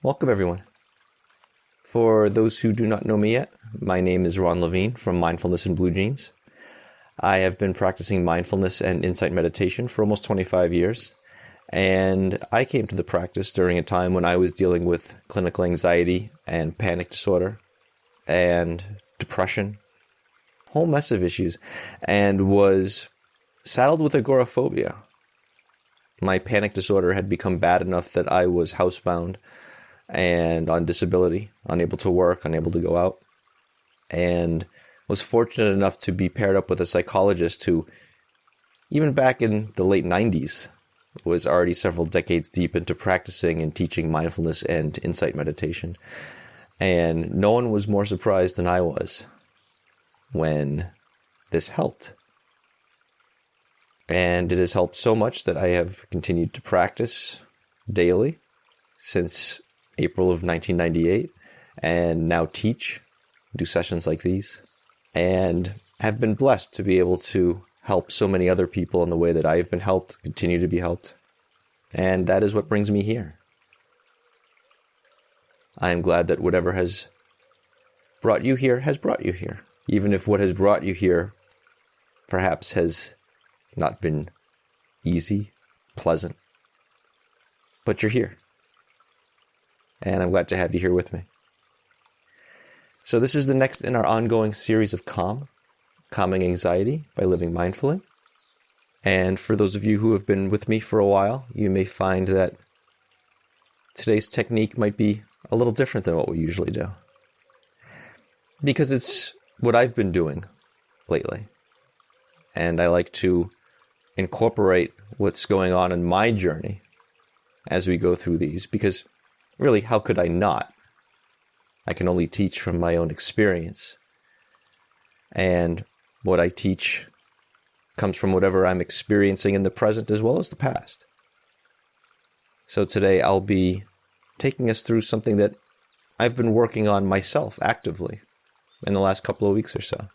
Welcome, everyone. For those who do not know me yet, my name is Ron Levine from Mindfulness in Blue Jeans. I have been practicing mindfulness and insight meditation for almost 25 years, and I came to the practice during a time when I was dealing with clinical anxiety and panic disorder and depression, a whole mess of issues, and was saddled with agoraphobia. My panic disorder had become bad enough that I was housebound and on disability, unable to work, unable to go out, and was fortunate enough to be paired up with a psychologist who, even back in the late 90s, was already several decades deep into practicing and teaching mindfulness and insight meditation. And no one was more surprised than I was when this helped. And it has helped so much that I have continued to practice daily since April of 1998, and now do sessions like these, and have been blessed to be able to help so many other people in the way that I've been helped, continue to be helped. And that is what brings me here. I am glad that whatever has brought you here has brought you here, even if what has brought you here perhaps has not been easy, pleasant, but you're here. And I'm glad to have you here with me. So this is the next in our ongoing series of calming anxiety by living mindfully. And for those of you who have been with me for a while, you may find that today's technique might be a little different than what we usually do. Because it's what I've been doing lately. And I like to incorporate what's going on in my journey as we go through these, because really, how could I not? I can only teach from my own experience. And what I teach comes from whatever I'm experiencing in the present as well as the past. So today I'll be taking us through something that I've been working on myself actively in the last couple of weeks or so.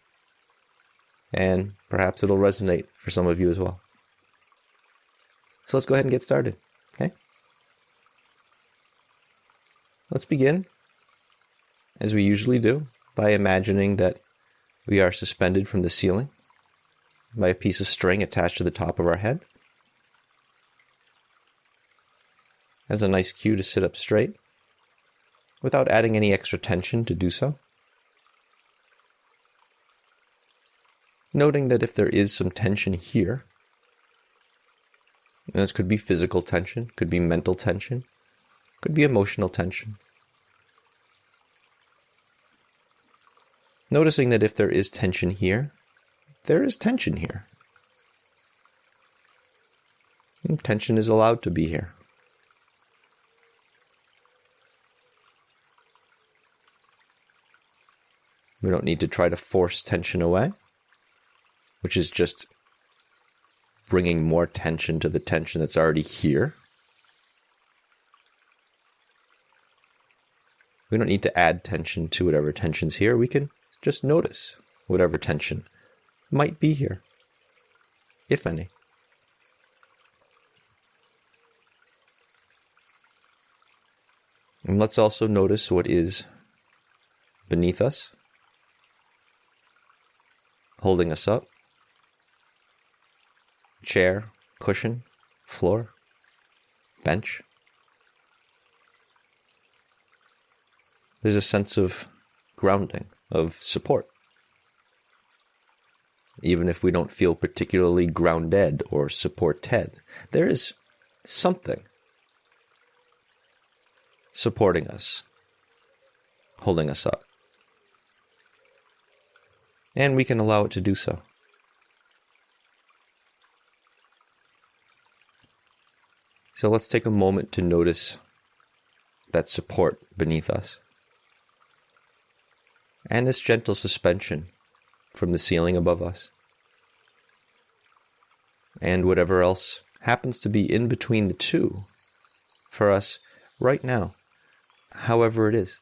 And perhaps it'll resonate for some of you as well. So let's go ahead and get started, okay? Let's begin, as we usually do, by imagining that we are suspended from the ceiling by a piece of string attached to the top of our head. As a nice cue to sit up straight, without adding any extra tension to do so. Noting that if there is some tension here, and this could be physical tension, could be mental tension, could be emotional tension. Noticing that if there is tension here, there is tension here. And tension is allowed to be here. We don't need to try to force tension away, which is just bringing more tension to the tension that's already here. We don't need to add tension to whatever tension's here. We can just notice whatever tension might be here, if any. And let's also notice what is beneath us, holding us up. Chair, cushion, floor, bench. There's a sense of grounding, of support. Even if we don't feel particularly grounded or supported, there is something supporting us, holding us up. And we can allow it to do so. So let's take a moment to notice that support beneath us. And this gentle suspension from the ceiling above us. And whatever else happens to be in between the two for us right now, however it is.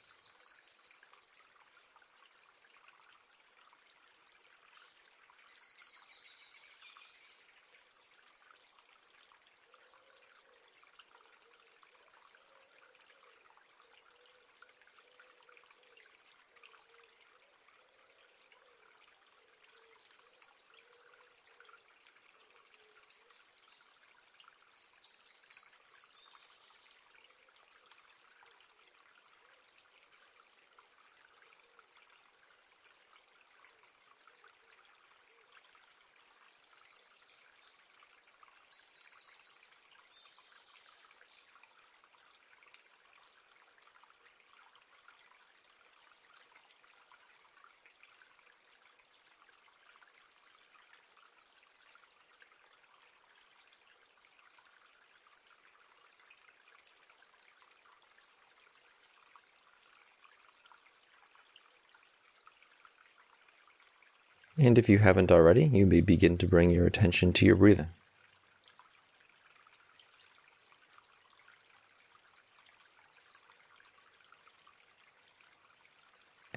And if you haven't already, you may begin to bring your attention to your breathing.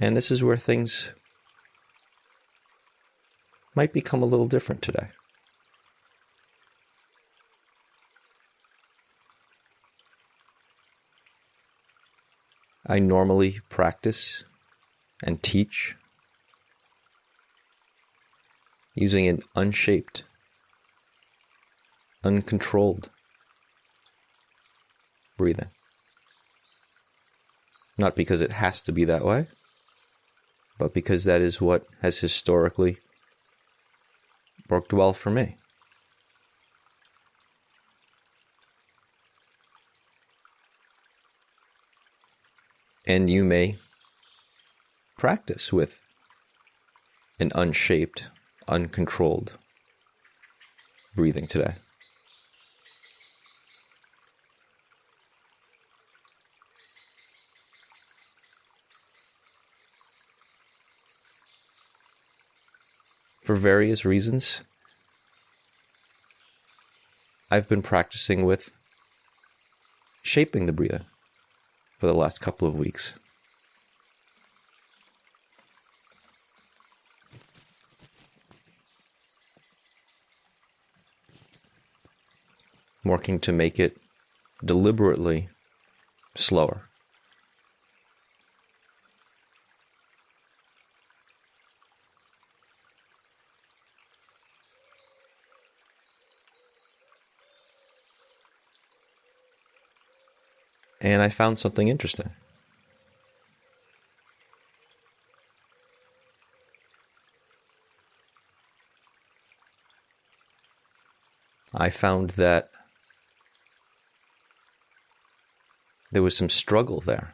And this is where things might become a little different today. I normally practice and teach using an unshaped, uncontrolled breathing. Not because it has to be that way, but because that is what has historically worked well for me. And you may practice with an unshaped, uncontrolled breathing today. For various reasons, I've been practicing with shaping the breathing for the last couple of weeks. Working to make it deliberately slower. And I found something interesting. I found that there was some struggle there.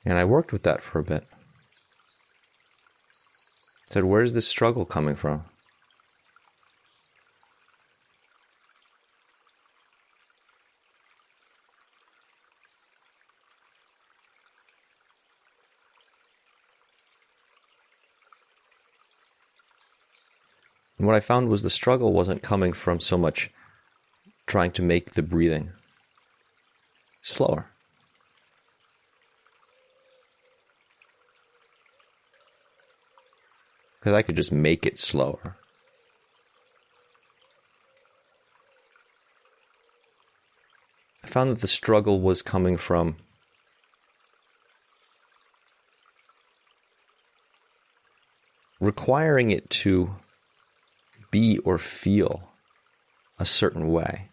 And I worked with that for a bit. Said, where's this struggle coming from? And what I found was the struggle wasn't coming from so much trying to make the breathing slower. Because I could just make it slower. I found that the struggle was coming from requiring it to be or feel a certain way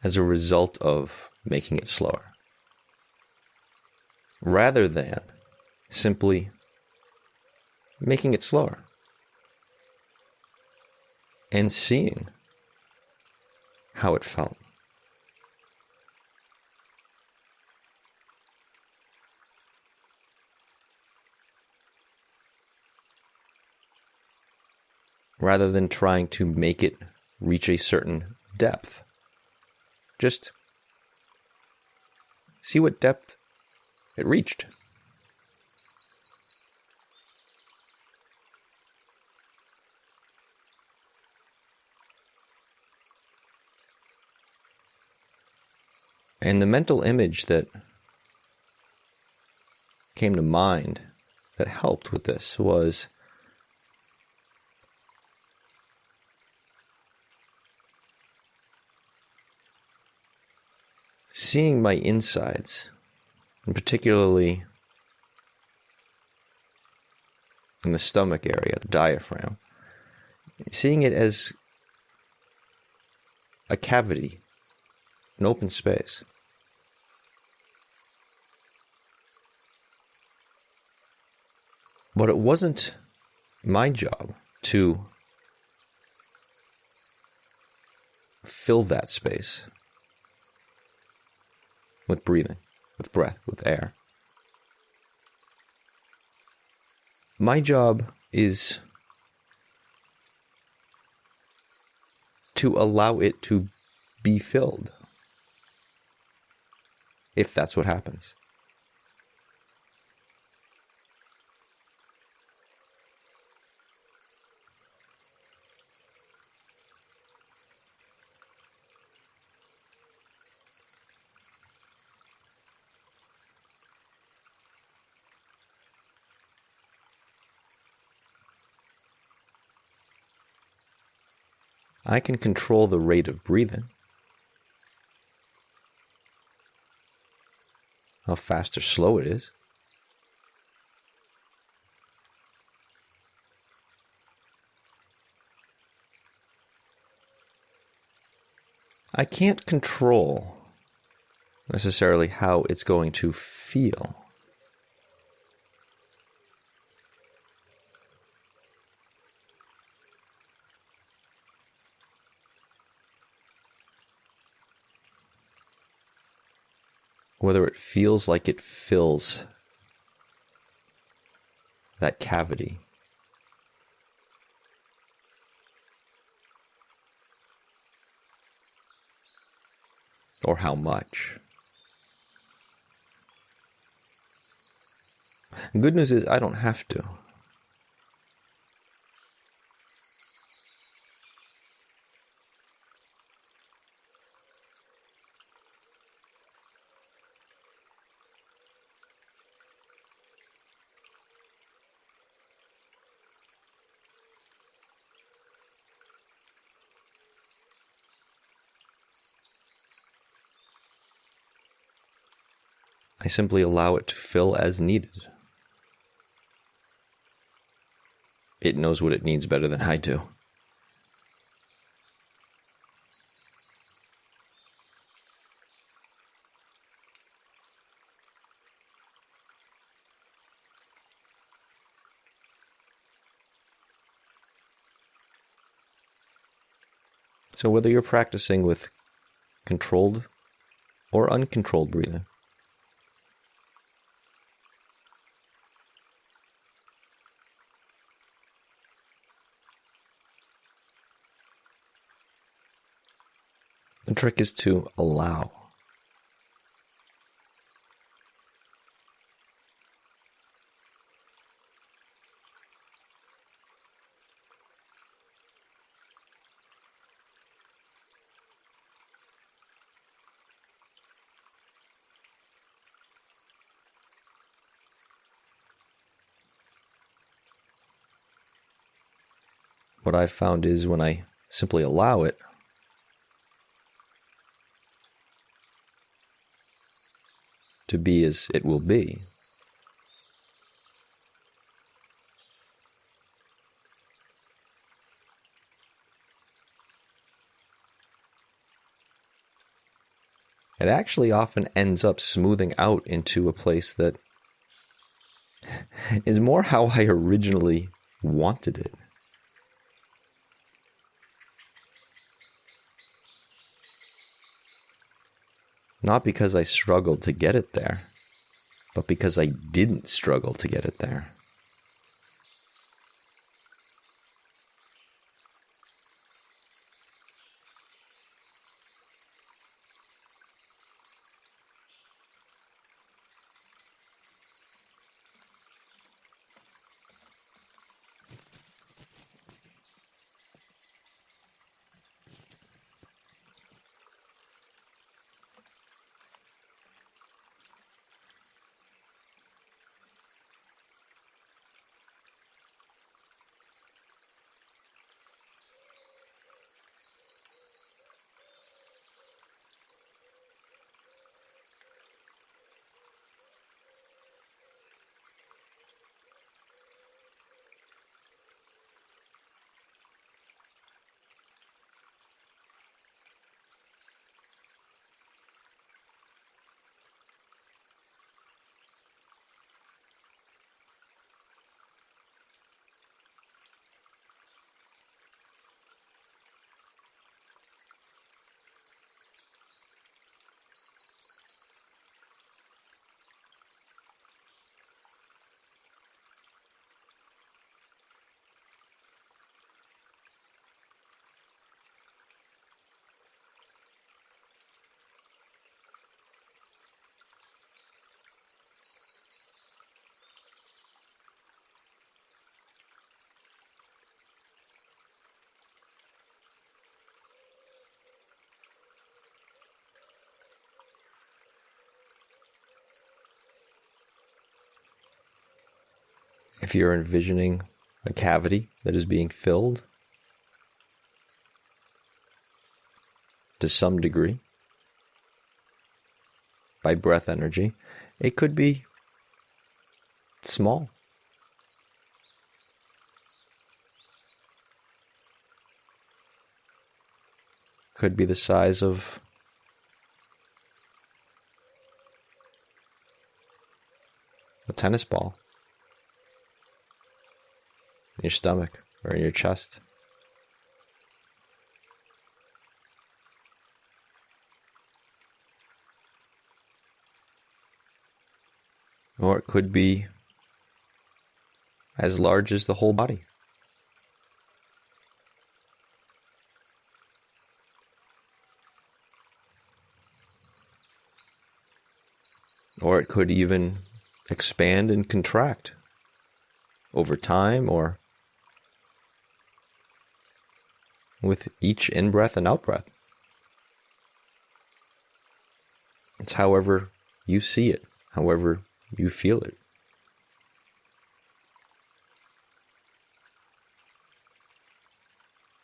as a result of making it slower, rather than simply making it slower and seeing how it felt. Rather than trying to make it reach a certain depth. Just see what depth it reached. And the mental image that came to mind that helped with this was seeing my insides, and particularly in the stomach area, the diaphragm, seeing it as a cavity, an open space. But it wasn't my job to fill that space with breathing, with breath, with air. My job is to allow it to be filled, if that's what happens. I can control the rate of breathing, how fast or slow it is. I can't control necessarily how it's going to feel. Whether it feels like it fills that cavity. Or how much. The good news is I don't have to. I simply allow it to fill as needed. It knows what it needs better than I do. So whether you're practicing with controlled or uncontrolled breathing, the trick is to allow. What I've found is when I simply allow it, to be as it will be, it actually often ends up smoothing out into a place that is more how I originally wanted it. Not because I struggled to get it there, but because I didn't struggle to get it there. If you're envisioning a cavity that is being filled to some degree by breath energy, it could be small. Could be the size of a tennis ball in your stomach or in your chest. Or it could be as large as the whole body. Or it could even expand and contract over time or with each in-breath and out-breath. It's however you see it, however you feel it.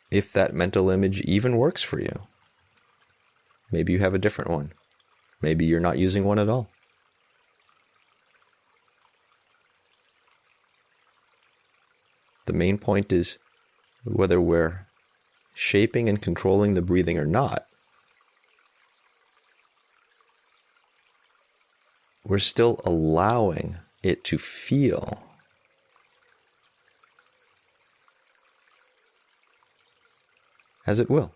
If that mental image even works for you, maybe you have a different one. Maybe you're not using one at all. The main point is whether we're shaping and controlling the breathing or not, we're still allowing it to feel as it will.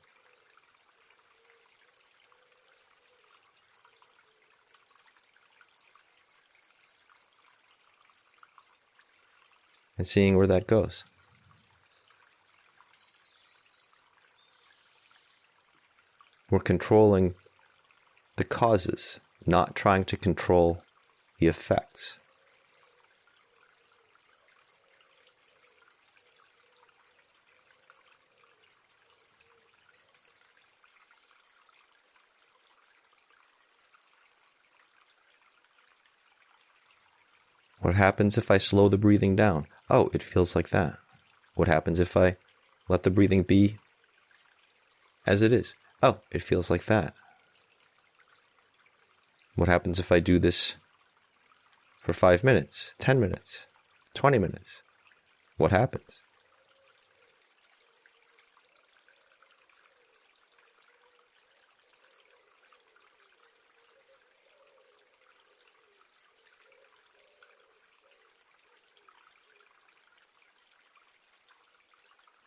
And seeing where that goes. We're controlling the causes, not trying to control the effects. What happens if I slow the breathing down? Oh, it feels like that. What happens if I let the breathing be as it is? Oh, it feels like that. What happens if I do this for 5 minutes, 10 minutes, 20 minutes? What happens?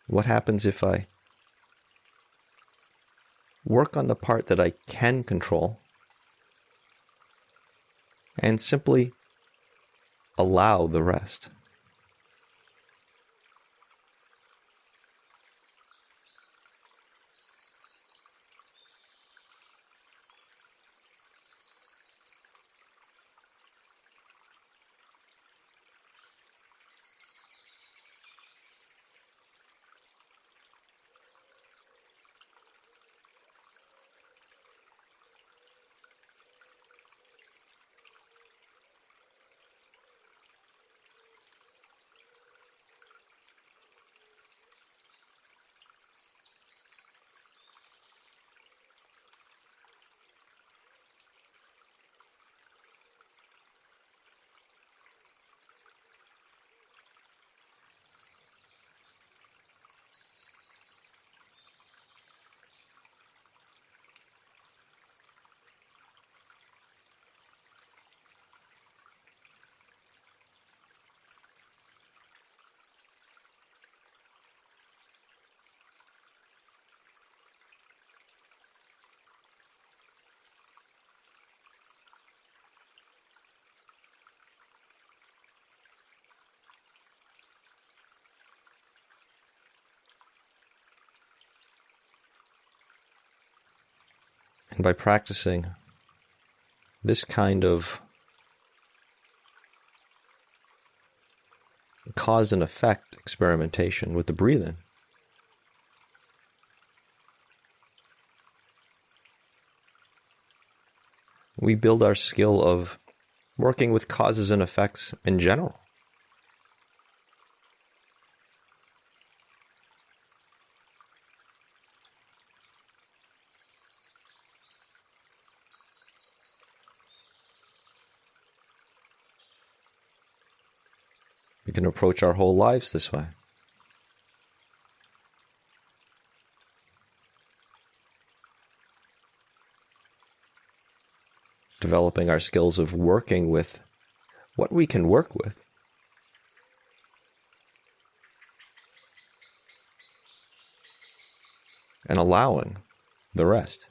What happens if I work on the part that I can control and simply allow the rest? And by practicing this kind of cause and effect experimentation with the breathing, we build our skill of working with causes and effects in general. We can approach our whole lives this way. Developing our skills of working with what we can work with. And allowing the rest.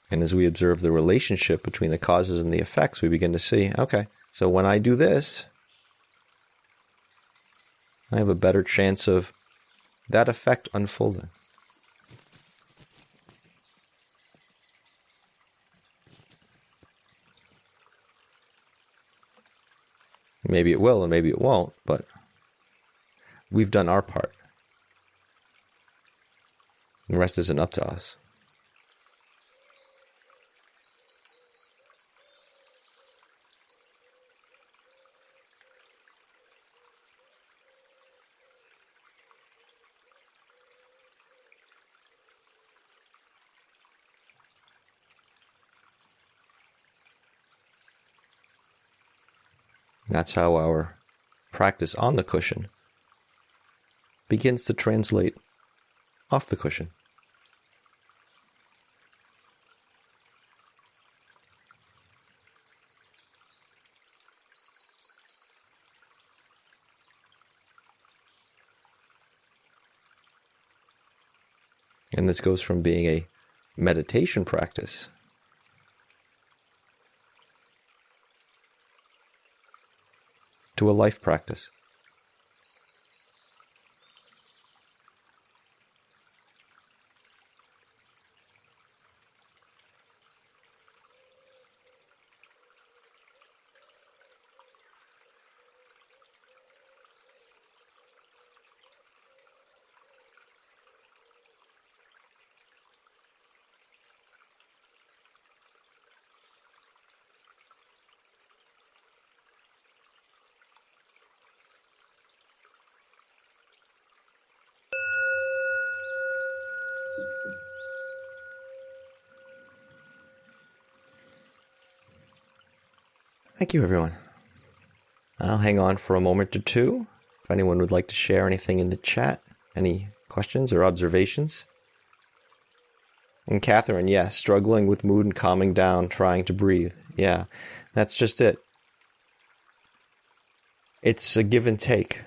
And as we observe the relationship between the causes and the effects, we begin to see, okay, so when I do this, I have a better chance of that effect unfolding. Maybe it will and maybe it won't, but we've done our part. The rest isn't up to us. That's how our practice on the cushion begins to translate off the cushion. And this goes from being a meditation practice to a life practice. Thank you, everyone. I'll hang on for a moment or two. If anyone would like to share anything in the chat, any questions or observations. And Catherine, yes, struggling with mood and calming down, trying to breathe. Yeah, that's just it. It's a give and take.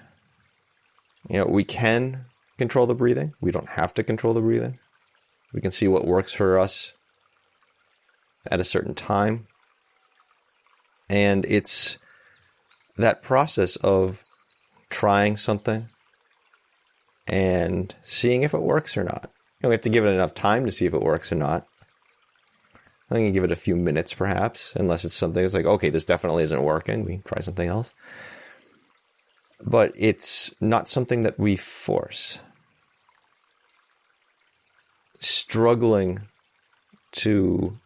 We can control the breathing. We don't have to control the breathing. We can see what works for us at a certain time. And it's that process of trying something and seeing if it works or not. We have to give it enough time to see if it works or not. I think you give it a few minutes perhaps, unless it's something that's like, okay, this definitely isn't working. We try something else. But it's not something that we force. Struggling to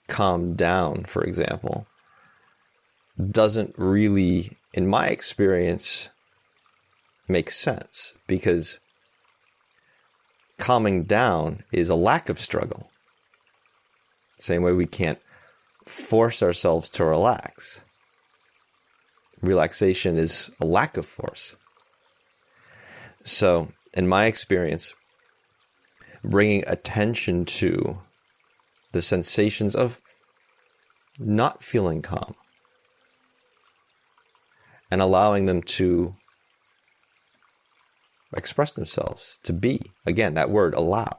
calm down, for example, doesn't really, in my experience, make sense, because calming down is a lack of struggle. Same way we can't force ourselves to relax. Relaxation is a lack of force. So, in my experience, bringing attention to the sensations of not feeling calm and allowing them to express themselves, to be. Again, that word, allow.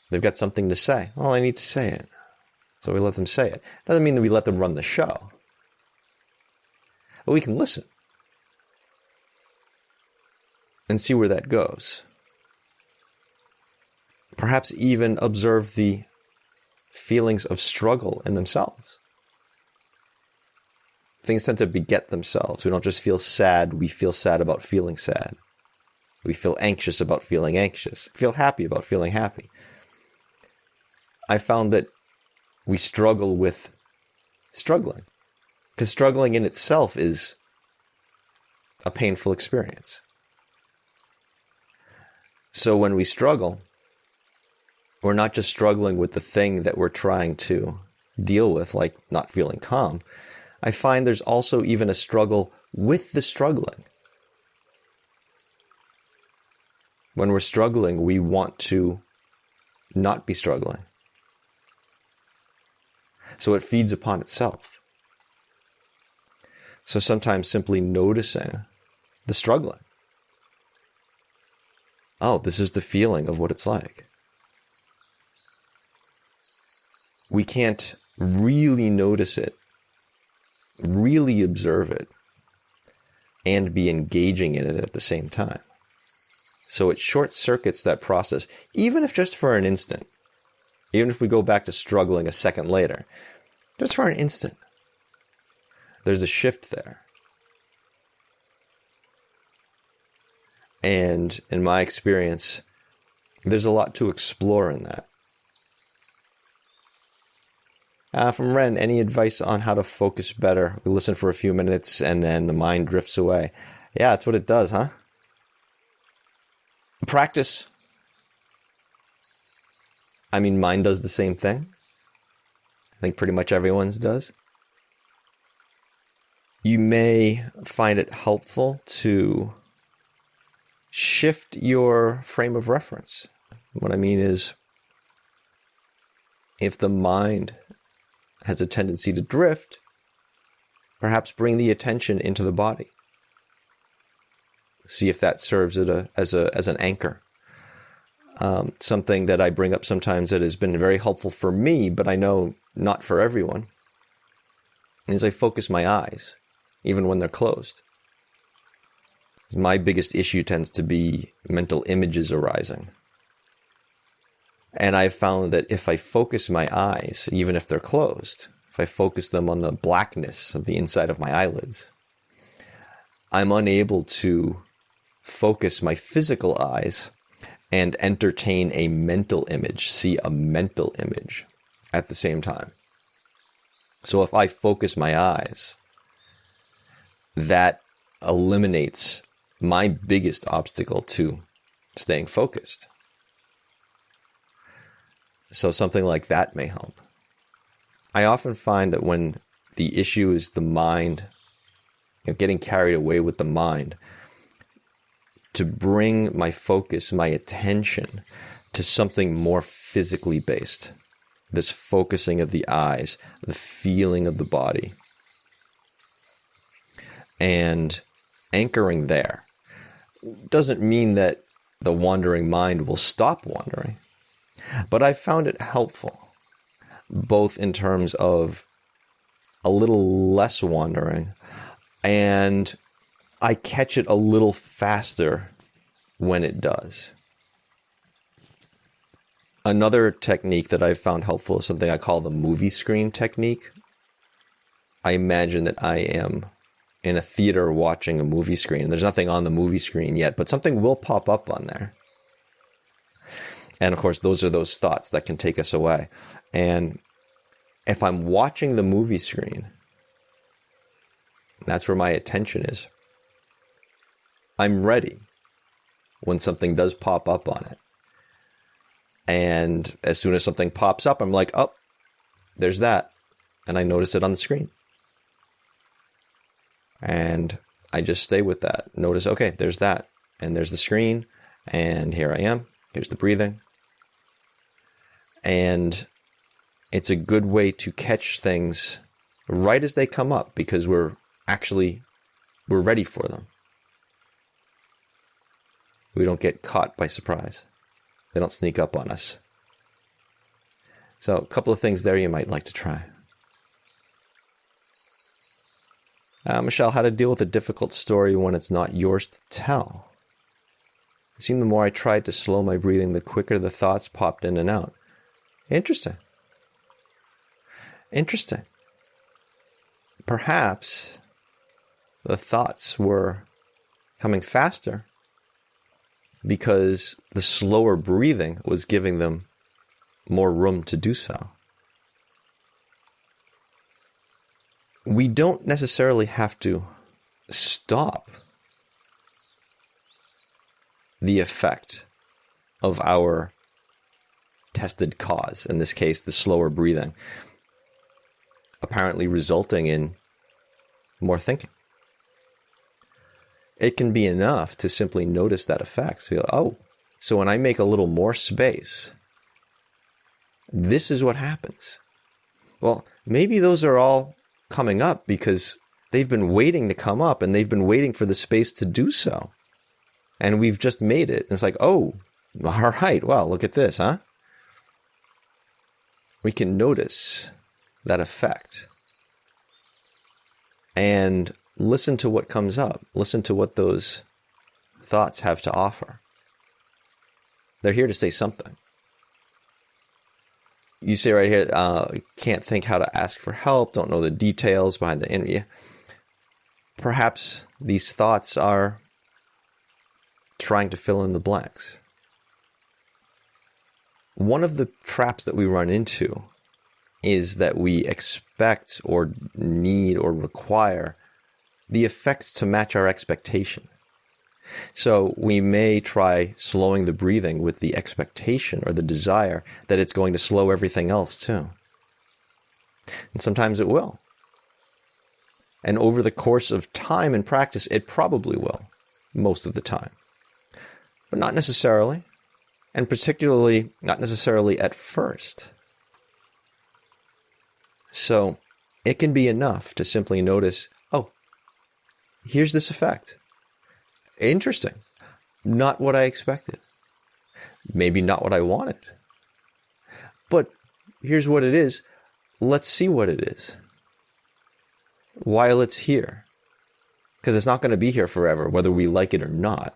They've got something to say. Oh, I need to say it. So we let them say it. Doesn't mean that we let them run the show. But we can listen and see where that goes. Perhaps even observe the feelings of struggle in themselves. Things tend to beget themselves. We don't just feel sad, we feel sad about feeling sad. We feel anxious about feeling anxious. Feel happy about feeling happy. I found that we struggle with struggling, because struggling in itself is a painful experience. So when we struggle, We're not just struggling with the thing that we're trying to deal with, like not feeling calm. I find there's also even a struggle with the struggling. When we're struggling, we want to not be struggling. So it feeds upon itself. So sometimes simply noticing the struggling. Oh, this is the feeling of what it's like. We can't really notice it, really observe it, and be engaging in it at the same time. So it short circuits that process, even if just for an instant. Even if we go back to struggling a second later, just for an instant, there's a shift there. And in my experience, there's a lot to explore in that. From Ren, any advice on how to focus better? We listen for a few minutes and then the mind drifts away. Yeah, that's what it does, huh? Practice. I mean, mine does the same thing. I think pretty much everyone's does. You may find it helpful to shift your frame of reference. What I mean is, if the mind has a tendency to drift, perhaps bring the attention into the body. See if that serves it as an anchor. Something that I bring up sometimes that has been very helpful for me, but I know not for everyone, is I focus my eyes, even when they're closed. My biggest issue tends to be mental images arising. And I've found that if I focus my eyes, even if they're closed, if I focus them on the blackness of the inside of my eyelids, I'm unable to focus my physical eyes and entertain a mental image, see a mental image at the same time. So if I focus my eyes, that eliminates my biggest obstacle to staying focused. So something like that may help. I often find that when the issue is the mind, getting carried away with the mind, to bring my focus, my attention to something more physically based. This focusing of the eyes, the feeling of the body, and anchoring there. Doesn't mean that the wandering mind will stop wandering, but I found it helpful, both in terms of a little less wandering, and I catch it a little faster when it does. Another technique that I've found helpful is something I call the movie screen technique. I imagine that I am in a theater watching a movie screen. There's nothing on the movie screen yet, but something will pop up on there. And of course, those are those thoughts that can take us away. And if I'm watching the movie screen, that's where my attention is. I'm ready when something does pop up on it. And as soon as something pops up, I'm like, oh, there's that. And I notice it on the screen. And I just stay with that. Notice, okay, there's that. And there's the screen. And here I am. Here's the breathing. And it's a good way to catch things right as they come up because we're ready for them. We don't get caught by surprise. They don't sneak up on us. So a couple of things there you might like to try. Michelle, how to deal with a difficult story when it's not yours to tell. It seemed the more I tried to slow my breathing, the quicker the thoughts popped in and out. Interesting. Perhaps the thoughts were coming faster because the slower breathing was giving them more room to do so. We don't necessarily have to stop the effect of our tested cause, in this case, the slower breathing, apparently resulting in more thinking. It can be enough to simply notice that effect. Feel, oh, so when I make a little more space, this is what happens. Well, maybe those are all coming up because they've been waiting to come up and they've been waiting for the space to do so. And we've just made it. And it's like, oh, all right, well, look at this, huh? We can notice that effect and listen to what comes up. Listen to what those thoughts have to offer. They're here to say something. You say right here, can't think how to ask for help, don't know the details behind the interview. Perhaps these thoughts are trying to fill in the blanks. One of the traps that we run into is that we expect or need or require the effects to match our expectation. So we may try slowing the breathing with the expectation or the desire that it's going to slow everything else too. And sometimes it will. And over the course of time and practice, it probably will, most of the time. But not necessarily, and particularly not necessarily at first. So it can be enough to simply notice, oh, here's this effect. Interesting. Not what I expected. Maybe not what I wanted. But here's what it is. Let's see what it is while it's here. Because it's not going to be here forever, whether we like it or not.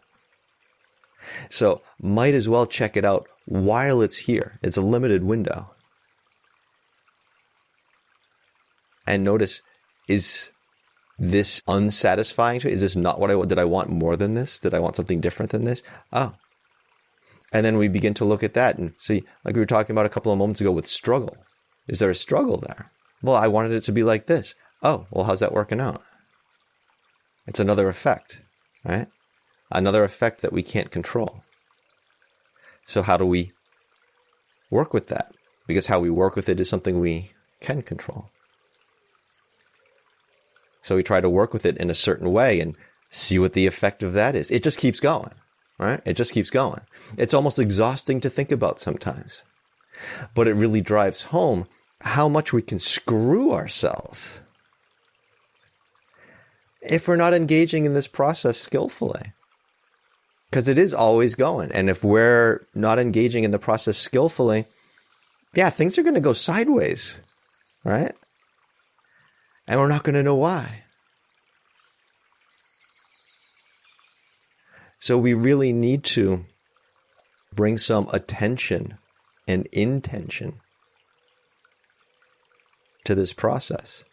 So might as well check it out while it's here. It's a limited window. And notice, is this unsatisfying to me? Is this not what I want? Did I want more than this? Did I want something different than this? Oh. And then we begin to look at that and see, like we were talking about a couple of moments ago with struggle. Is there a struggle there? Well, I wanted it to be like this. Oh, well, how's that working out? It's another effect, right? Another effect that we can't control. So how do we work with that? Because how we work with it is something we can control. So we try to work with it in a certain way and see what the effect of that is. It just keeps going, right? It just keeps going. It's almost exhausting to think about sometimes. But it really drives home how much we can screw ourselves if we're not engaging in this process skillfully. Because it is always going. And if we're not engaging in the process skillfully, yeah, things are going to go sideways, right? And we're not going to know why. So we really need to bring some attention and intention to this process.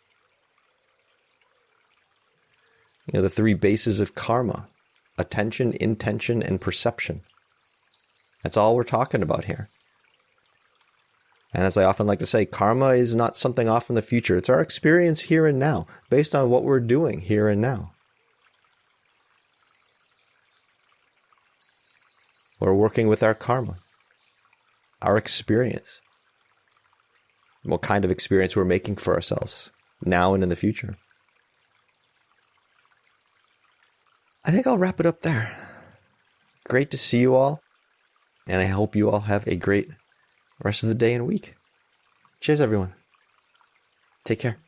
You know, the three bases of karma: attention, intention, and perception. That's all we're talking about here. And as I often like to say, karma is not something off in the future. It's our experience here and now, based on what we're doing here and now. We're working with our karma, our experience, what kind of experience we're making for ourselves now and in the future. I think I'll wrap it up there. Great to see you all, and I hope you all have a great rest of the day and week. Cheers, everyone. Take care.